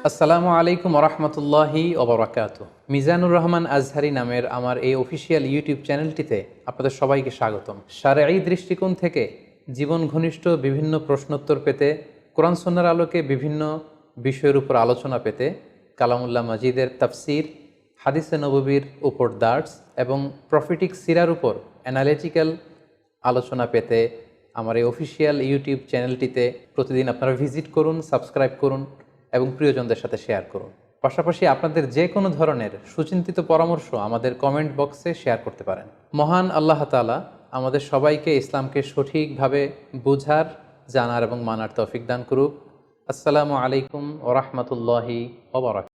আসসালামু আলাইকুম রহমতুল্লাহি ওবরাকাতুহ। মিজানুর রহমান আজহারি নামের আমার এই অফিসিয়াল ইউটিউব চ্যানেলটিতে আপনাদের সবাইকে স্বাগতম। শারঈ দৃষ্টিকোণ থেকে জীবন ঘনিষ্ঠ বিভিন্ন প্রশ্নোত্তর পেতে, কোরআন সুন্নাহর আলোকে বিভিন্ন বিষয়ের উপর আলোচনা পেতে, কালামুল্লাহ মাজিদের তাফসির, হাদিসে নববীর উপর দার্স এবং প্রফিটিক সিরার উপর অ্যানালিটিক্যাল আলোচনা পেতে আমার এই অফিসিয়াল ইউটিউব চ্যানেলটিতে প্রতিদিন আপনারা ভিজিট করুন, সাবস্ক্রাইব করুন এবং প্রিয়জনদের সাথে শেয়ার করুন। পাশাপাশি আপনাদের যে কোনো ধরনের সুচিন্তিত পরামর্শ আমাদের কমেন্ট বক্সে শেয়ার করতে পারেন। মহান আল্লাহ তাআলা আমাদের সবাইকে ইসলামকে সঠিকভাবে বুঝার, জানার এবং মানার তৌফিক দান করুক। আসসালামু আলাইকুম ওয়া রাহমাতুল্লাহি ওয়া বারাকাতুহু।